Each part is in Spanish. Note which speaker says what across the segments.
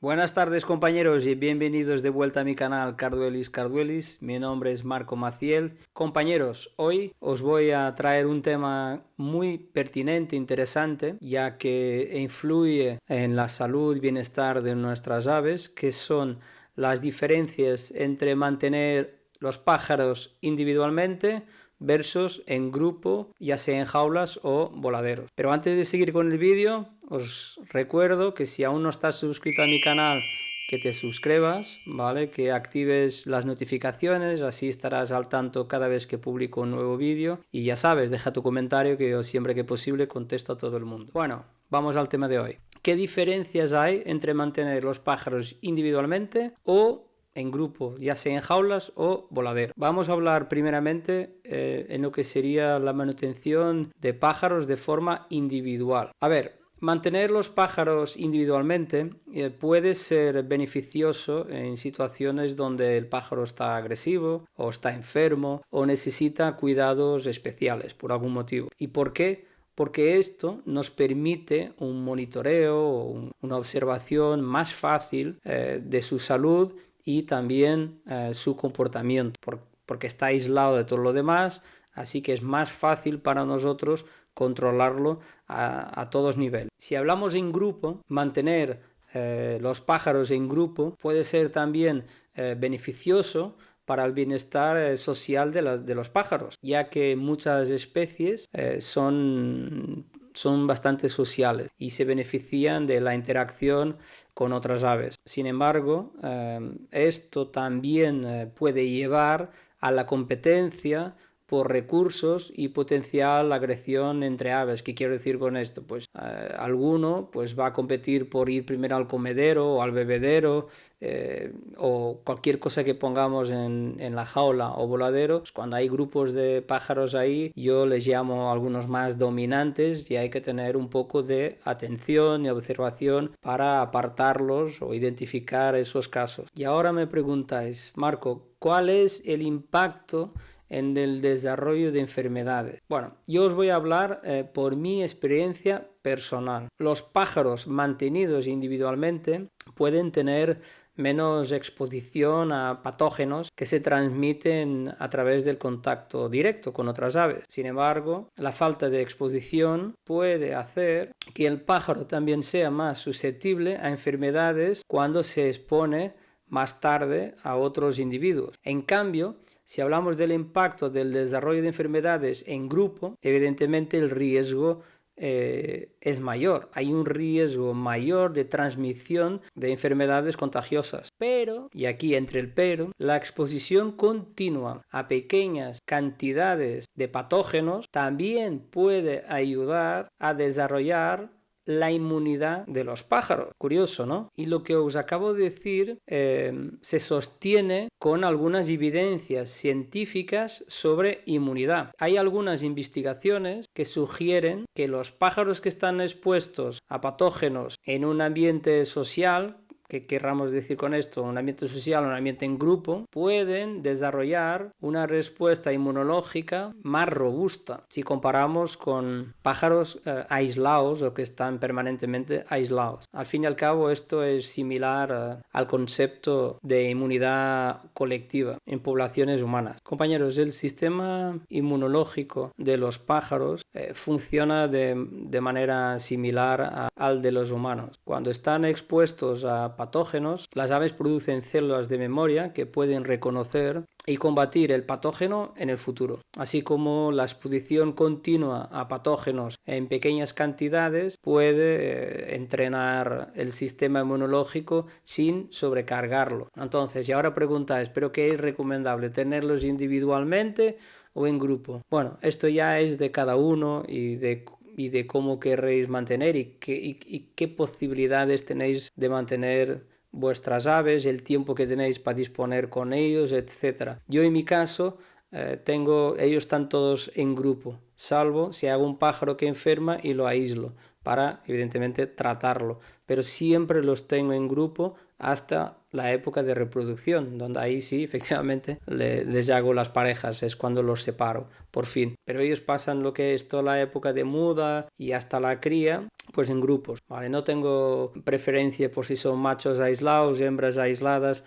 Speaker 1: Buenas tardes compañeros y bienvenidos de vuelta a mi canal Carduelis. Mi nombre es Marco Maciel. Compañeros, hoy os voy a traer un tema muy pertinente, interesante, ya que influye en la salud y bienestar de nuestras aves, que son las diferencias entre mantener los pájaros individualmente versus en grupo, ya sea en jaulas o voladeros. Pero antes de seguir con el vídeo, os recuerdo que si aún no estás suscrito a mi canal, que te suscribas, ¿vale? Que actives las notificaciones, así estarás al tanto cada vez que publico un nuevo vídeo. Y ya sabes, deja tu comentario que yo siempre que posible contesto a todo el mundo. Bueno, vamos al tema de hoy. ¿Qué diferencias hay entre mantener los pájaros individualmente o en grupo, ya sea en jaulas o voladero? Vamos a hablar primeramente en lo que sería la manutención de pájaros de forma individual. A ver, mantener los pájaros individualmente puede ser beneficioso en situaciones donde el pájaro está agresivo o está enfermo o necesita cuidados especiales por algún motivo. ¿Y por qué? Porque esto nos permite un monitoreo o una observación más fácil de su salud y también su comportamiento, porque está aislado de todo lo demás, así que es más fácil para nosotros controlarlo a todos niveles. Si hablamos en grupo, mantener los pájaros en grupo puede ser también beneficioso para el bienestar social de los pájaros, ya que muchas especies son bastante sociales y se benefician de la interacción con otras aves. Sin embargo, esto también puede llevar a la competencia por recursos y potencial agresión entre aves. ¿Qué quiero decir con esto? Pues alguno pues, va a competir por ir primero al comedero o al bebedero o cualquier cosa que pongamos en la jaula o voladero. Pues cuando hay grupos de pájaros ahí, yo les llamo a algunos más dominantes y hay que tener un poco de atención y observación para apartarlos o identificar esos casos. Y ahora me preguntáis, Marco, ¿cuál es el impacto en el desarrollo de enfermedades? Bueno, yo os voy a hablar por mi experiencia personal. Los pájaros mantenidos individualmente pueden tener menos exposición a patógenos que se transmiten a través del contacto directo con otras aves. Sin embargo, la falta de exposición puede hacer que el pájaro también sea más susceptible a enfermedades cuando se expone más tarde a otros individuos. En cambio, si hablamos del impacto del desarrollo de enfermedades en grupo, evidentemente el riesgo es mayor. Hay un riesgo mayor de transmisión de enfermedades contagiosas. Pero, y aquí entre el pero, la exposición continua a pequeñas cantidades de patógenos también puede ayudar a desarrollar la inmunidad de los pájaros. Curioso, ¿no? Y lo que os acabo de decir se sostiene con algunas evidencias científicas sobre inmunidad. Hay algunas investigaciones que sugieren que los pájaros que están expuestos a patógenos en un ambiente social, que querramos decir con esto, un ambiente social, un ambiente en grupo, pueden desarrollar una respuesta inmunológica más robusta si comparamos con pájaros aislados o que están permanentemente aislados. Al fin y al cabo, esto es similar al concepto de inmunidad colectiva en poblaciones humanas. Compañeros, el sistema inmunológico de los pájaros funciona de manera similar al de los humanos. Cuando están expuestos a patógenos, las aves producen células de memoria que pueden reconocer y combatir el patógeno en el futuro. Así como la exposición continua a patógenos en pequeñas cantidades puede entrenar el sistema inmunológico sin sobrecargarlo. Entonces, y ahora preguntáis, ¿pero qué es recomendable? ¿Tenerlos individualmente o en grupo? Bueno, esto ya es de cada uno y de cómo querréis mantener y qué posibilidades tenéis de mantener vuestras aves, el tiempo que tenéis para disponer con ellos, etc. Yo en mi caso ellos están todos en grupo, salvo si hago un pájaro que enferma y lo aíslo, para evidentemente tratarlo, pero siempre los tengo en grupo hasta la época de reproducción, donde ahí sí, efectivamente, les hago las parejas, es cuando los separo, por fin. Pero ellos pasan lo que es toda la época de muda y hasta la cría, pues en grupos, ¿vale? No tengo preferencia por si son machos aislados, hembras aisladas.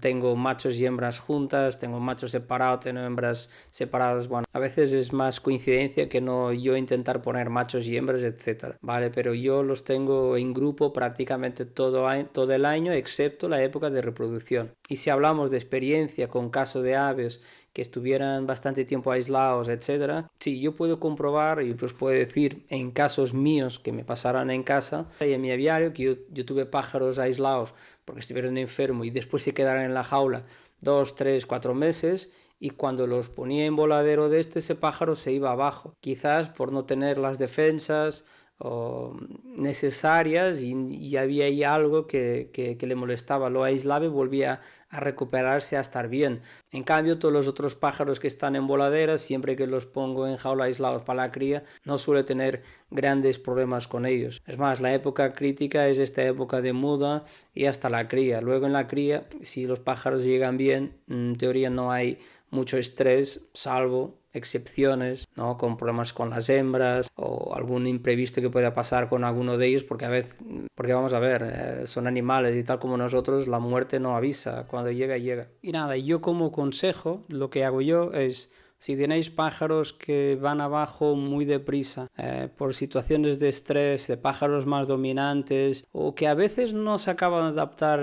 Speaker 1: Tengo machos y hembras juntas, tengo machos separados, tengo hembras separadas. Bueno, a veces es más coincidencia que no yo intentar poner machos y hembras, etcétera, ¿vale? Pero yo los tengo en grupo prácticamente todo el año, excepto la época de reproducción. Y si hablamos de experiencia con caso de aves que estuvieran bastante tiempo aislados, etcétera, sí, yo puedo comprobar y os puedo decir en casos míos que me pasaran en casa y en mi aviario que yo tuve pájaros aislados porque estuvieron enfermos y después se quedaron en la jaula 2, 3, 4 meses, y cuando los ponía en voladero de ese pájaro se iba abajo, quizás por no tener las defensas necesarias y había ahí algo que le molestaba, lo aislaba y volvía a recuperarse, a estar bien. En cambio, todos los otros pájaros que están en voladeras, siempre que los pongo en jaula aislados para la cría, no suele tener grandes problemas con ellos. Es más, la época crítica es esta época de muda y hasta la cría. Luego en la cría, si los pájaros llegan bien, en teoría no hay mucho estrés, salvo excepciones, ¿no? Con problemas con las hembras o algún imprevisto que pueda pasar con alguno de ellos, porque a veces, porque vamos a ver, son animales y tal como nosotros, la muerte no avisa, cuando llega, llega. Y nada, yo como consejo, lo que hago yo es, si tenéis pájaros que van abajo muy deprisa por situaciones de estrés, de pájaros más dominantes o que a veces no se acaban de adaptar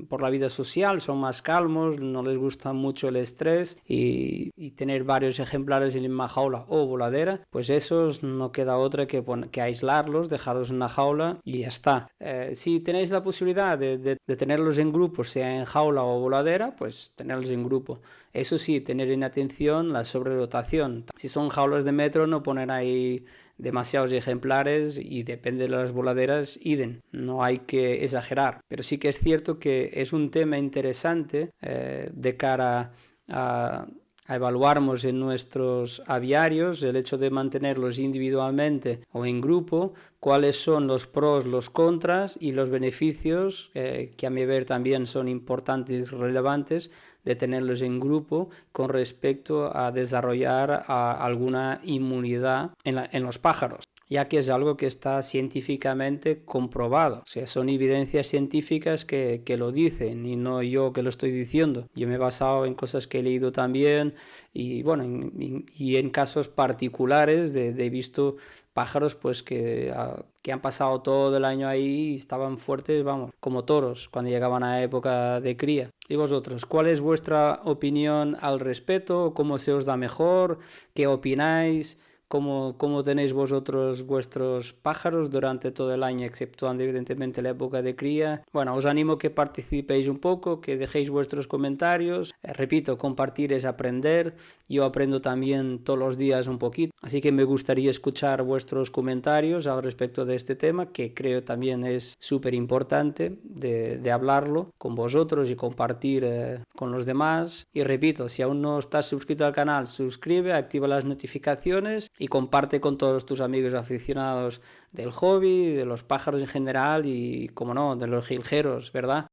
Speaker 1: por la vida social, son más calmos, no les gusta mucho el estrés y tener varios ejemplares en la misma jaula o voladera, pues esos no queda otra que aislarlos, dejarlos en una jaula y ya está. Si tenéis la posibilidad de tenerlos en grupo, sea en jaula o voladera, pues tenerlos en grupo. Eso sí, tener en atención la sobredotación. Si son jaulas de metro, no poner ahí demasiados ejemplares y depende de las voladeras, idem. No hay que exagerar. Pero sí que es cierto que es un tema interesante de cara a evaluarnos en nuestros aviarios, el hecho de mantenerlos individualmente o en grupo, cuáles son los pros, los contras y los beneficios, que a mi ver también son importantes y relevantes, de tenerlos en grupo con respecto a desarrollar alguna inmunidad en los pájaros, ya que es algo que está científicamente comprobado. O sea, son evidencias científicas que lo dicen y no yo que lo estoy diciendo. Yo me he basado en cosas que he leído también y bueno, en casos particulares he visto pájaros pues que han pasado todo el año ahí y estaban fuertes, vamos, como toros cuando llegaban a época de cría. ¿Y vosotros? ¿Cuál es vuestra opinión al respecto? ¿Cómo se os da mejor? ¿Qué opináis? ¿Cómo tenéis vosotros vuestros pájaros durante todo el año, exceptuando evidentemente la época de cría? Bueno, os animo a que participéis un poco, que dejéis vuestros comentarios. Repito, compartir es aprender. Yo aprendo también todos los días un poquito. Así que me gustaría escuchar vuestros comentarios al respecto de este tema, que creo también es súper importante de hablarlo con vosotros y compartir con los demás. Y repito, si aún no estás suscrito al canal, suscribe, activa las notificaciones y comparte con todos tus amigos aficionados del hobby, de los pájaros en general y, como no, de los jilgueros, ¿verdad?